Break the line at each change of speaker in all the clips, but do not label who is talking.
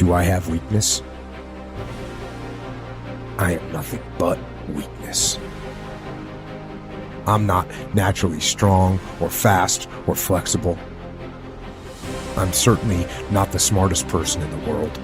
Do I have weakness? I am nothing but weakness. I'm not naturally strong or fast or flexible. I'm certainly not the smartest person in the world.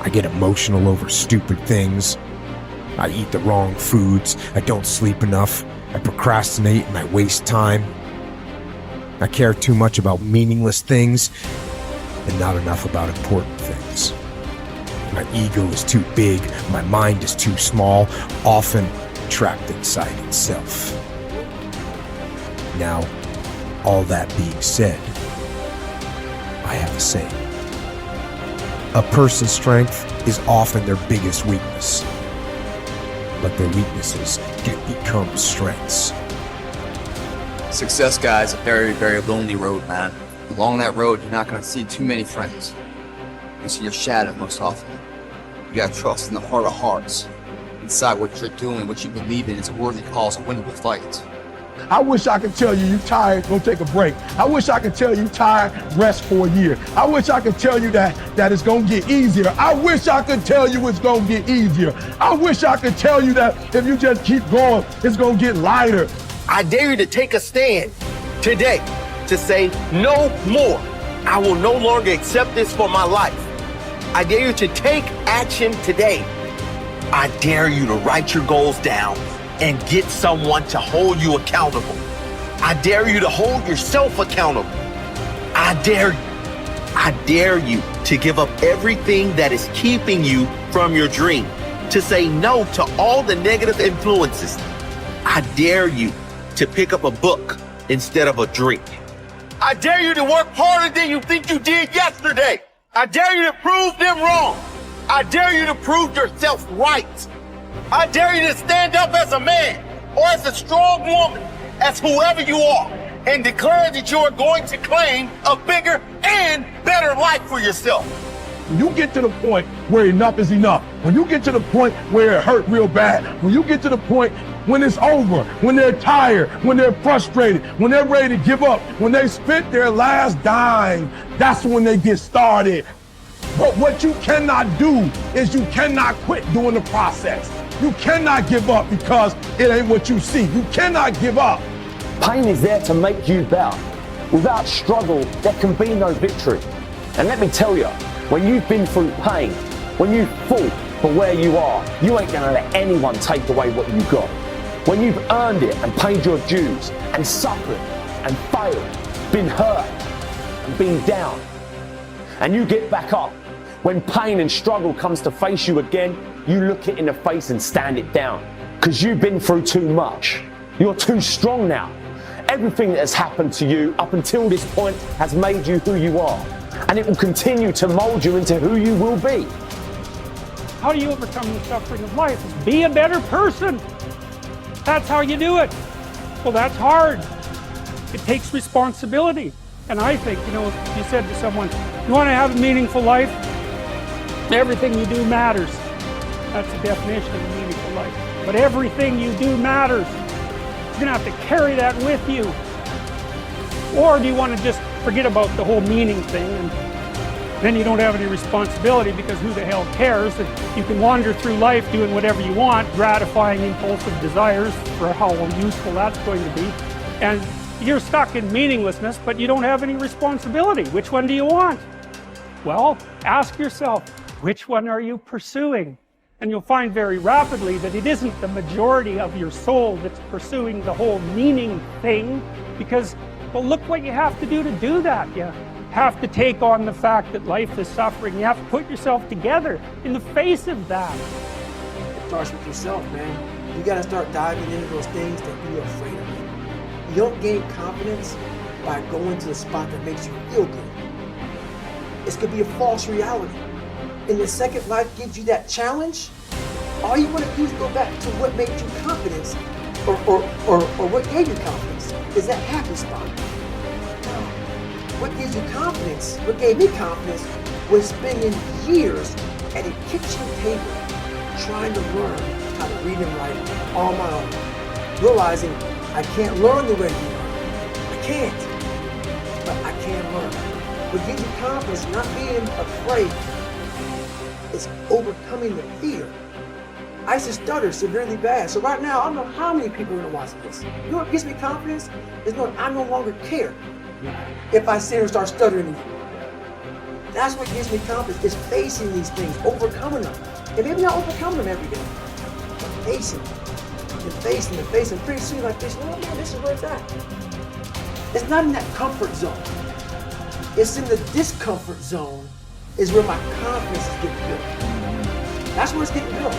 I get emotional over stupid things. I eat the wrong foods. I don't sleep enough. I procrastinate and I waste time. I care too much about meaningless things and not enough about important things. My ego is too big. My mind is too small, often trapped inside itself. Now, all that being said, I have a saying. A person's strength is often their biggest weakness, but their weaknesses can become strengths.
Success, guys, a very, very lonely road, man. Along that road, you're not going to see too many friends. You see your shadow most often. You got to trust in the heart of hearts. Inside what you're doing, what you believe in is a worthy cause, a winnable fight.
I wish I could tell you you're tired, go take a break. I wish I could tell you tired, rest for a year. I wish I could tell you that it's gonna get easier. I wish I could tell you it's gonna get easier. I wish I could tell you that if you just keep going, it's gonna get lighter.
I dare you to take a stand today to say no more. I will no longer accept this for my life. I dare you to take action today. I dare you to write your goals down and get someone to hold you accountable. I dare you to hold yourself accountable. I dare you to give up everything that is keeping you from your dream, to say no to all the negative influences. I dare you to pick up a book instead of a drink. I dare you to work harder than you think you did yesterday. I dare you to prove them wrong. I dare you to prove yourself right. I dare you to stand up as a man or as a strong woman, as whoever you are, and declare that you are going to claim a bigger and better life for yourself.
When you get to the point where enough is enough, when you get to the point where it hurt real bad, when you get to the point when it's over, when they're tired, when they're frustrated, when they're ready to give up, when they spent their last dime, that's when they get started. But what you cannot do is you cannot quit during the process. You cannot give up because it ain't what you see. You cannot give up.
Pain is there to make you better. Without struggle, there can be no victory. And let me tell you, when you've been through pain, when you've fought for where you are, you ain't gonna let anyone take away what you got. When you've earned it and paid your dues and suffered and failed, been hurt and been down, and you get back up, when pain and struggle comes to face you again, you look it in the face and stand it down. Because you've been through too much. You're too strong now. Everything that has happened to you up until this point has made you who you are. And it will continue to mold you into who you will be.
How do you overcome the suffering of life? Is be a better person. That's how you do it. Well, that's hard. It takes responsibility. And I think, if you said to someone, you want to have a meaningful life? Everything you do matters. That's the definition of a meaningful life. But everything you do matters. You're going to have to carry that with you. Or do you want to just forget about the whole meaning thing and then you don't have any responsibility because who the hell cares? And you can wander through life doing whatever you want, gratifying impulsive desires for how useful that's going to be. And you're stuck in meaninglessness, but you don't have any responsibility. Which one do you want? Well, ask yourself, which one are you pursuing? And you'll find very rapidly that it isn't the majority of your soul that's pursuing the whole meaning thing, because, well, look what you have to do that. You have to take on the fact that life is suffering. You have to put yourself together in the face of that.
It starts with yourself, man. You gotta start diving into those things that you're afraid of. You don't gain confidence by going to the spot that makes you feel good. It's gonna be a false reality. And the second life gives you that challenge, all you want to do is go back to what made you confidence, or what gave you confidence, is that happy spot. Now, what gives you confidence, what gave me confidence, was spending years at a kitchen table trying to learn how to read and write on my own, realizing I can't learn the way you learn. I can't, but I can learn. What gives you confidence, not being afraid It's overcoming the fear. I used to stutter severely bad. So right now, I don't know how many people are gonna watch this. You know what gives me confidence? Is knowing I no longer care if I sit here and start stuttering again. That's what gives me confidence, is facing these things, overcoming them. And maybe not overcoming them every day, but facing them. And facing and facing. Pretty soon like this, oh man, this is where it's at. It's not in that comfort zone. It's in the discomfort zone is where my confidence is getting built. That's where it's getting built.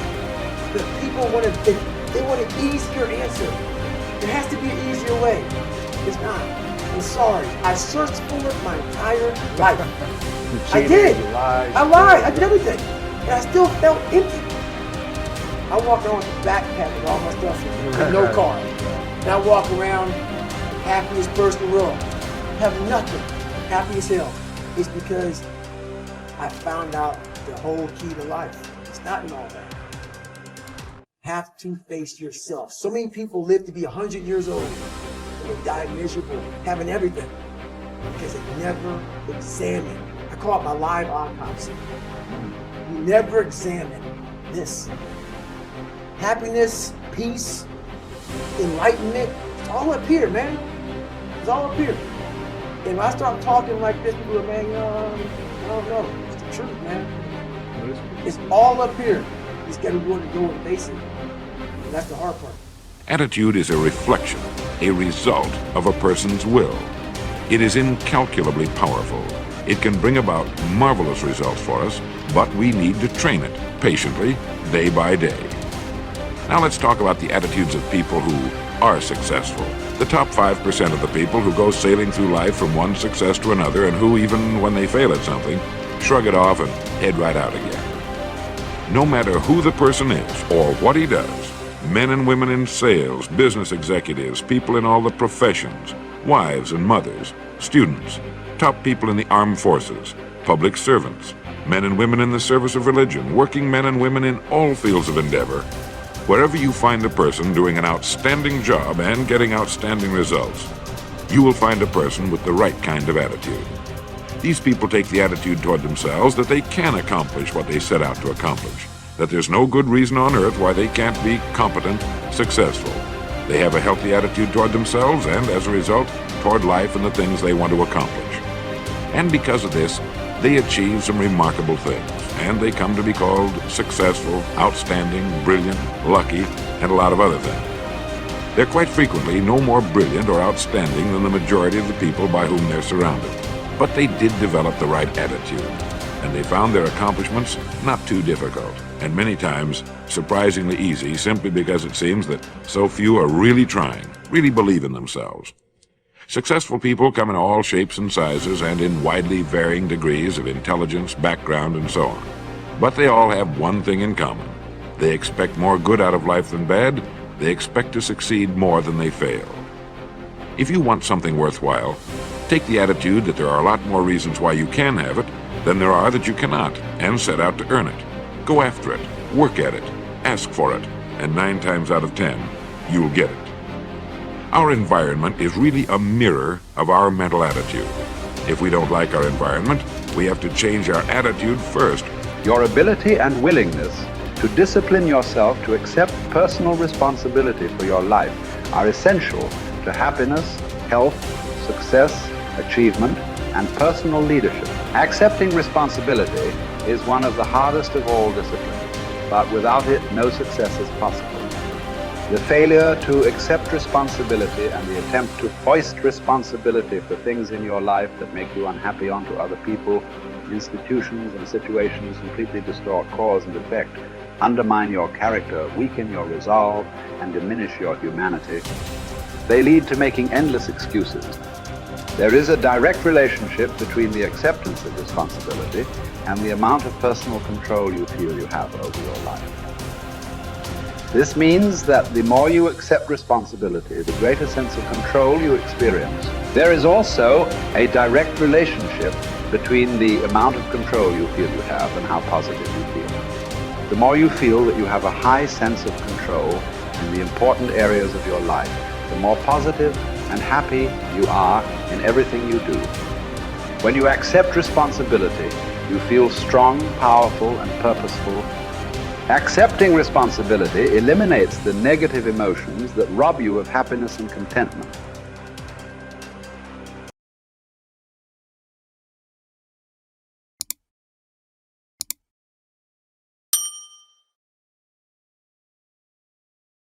But people want they want an easier answer. There has to be an easier way. It's not. I'm sorry. I searched for it my entire life. I did. I lied. I did everything. And I still felt empty. I walk around with a backpack with all my stuff and no car. And I walk around happiest person in the world. Have nothing. Happy as hell. It's because I found out the whole key to life. It's not in all that. Have to face yourself. So many people live to be 100 years old and they die miserable, having everything, because they never examine. I call it my live autopsy. You never examine this. Happiness, peace, enlightenment, it's all up here, man. It's all up here. And when I start talking like this, people are, man, I don't know. It's the truth, man. It's all up here. You just got to be willing to go and face it. And that's the hard part.
Attitude is a reflection, a result of a person's will. It is incalculably powerful. It can bring about marvelous results for us, but we need to train it patiently, day by day. Now let's talk about the attitudes of people who are successful. The top 5% of the people who go sailing through life from one success to another and who, even when they fail at something, shrug it off and head right out again. No matter who the person is or what he does, men and women in sales, business executives, people in all the professions, wives and mothers, students, top people in the armed forces, public servants, men and women in the service of religion, working men and women in all fields of endeavor, wherever you find a person doing an outstanding job and getting outstanding results, you will find a person with the right kind of attitude. These people take the attitude toward themselves that they can accomplish what they set out to accomplish, that there's no good reason on earth why they can't be competent, successful. They have a healthy attitude toward themselves and, as a result, toward life and the things they want to accomplish. And because of this, they achieve some remarkable things, and they come to be called successful, outstanding, brilliant, lucky, and a lot of other things. They're quite frequently no more brilliant or outstanding than the majority of the people by whom they're surrounded. But they did develop the right attitude, and they found their accomplishments not too difficult, and many times surprisingly easy, simply because it seems that so few are really trying, really believe in themselves. Successful people come in all shapes and sizes and in widely varying degrees of intelligence, background, and so on. But they all have one thing in common. They expect more good out of life than bad. They expect to succeed more than they fail. If you want something worthwhile, take the attitude that there are a lot more reasons why you can have it than there are that you cannot, and set out to earn it. Go after it, work at it, ask for it, and 9 times out of 10, you'll get it. Our environment is really a mirror of our mental attitude. If we don't like our environment, we have to change our attitude first.
Your ability and willingness to discipline yourself to accept personal responsibility for your life are essential to happiness, health, success, achievement, and personal leadership. Accepting responsibility is one of the hardest of all disciplines, but without it, no success is possible. The failure to accept responsibility and the attempt to foist responsibility for things in your life that make you unhappy onto other people, institutions, and situations completely distort cause and effect, undermine your character, weaken your resolve, and diminish your humanity. They lead to making endless excuses. There is a direct relationship between the acceptance of responsibility and the amount of personal control you feel you have over your life. This means that the more you accept responsibility, the greater sense of control you experience. There is also a direct relationship between the amount of control you feel you have and how positive you feel. The more you feel that you have a high sense of control in the important areas of your life, the more positive and happy you are in everything you do. When you accept responsibility, You feel strong, powerful, and purposeful. Accepting responsibility eliminates the negative emotions that rob you of happiness and contentment.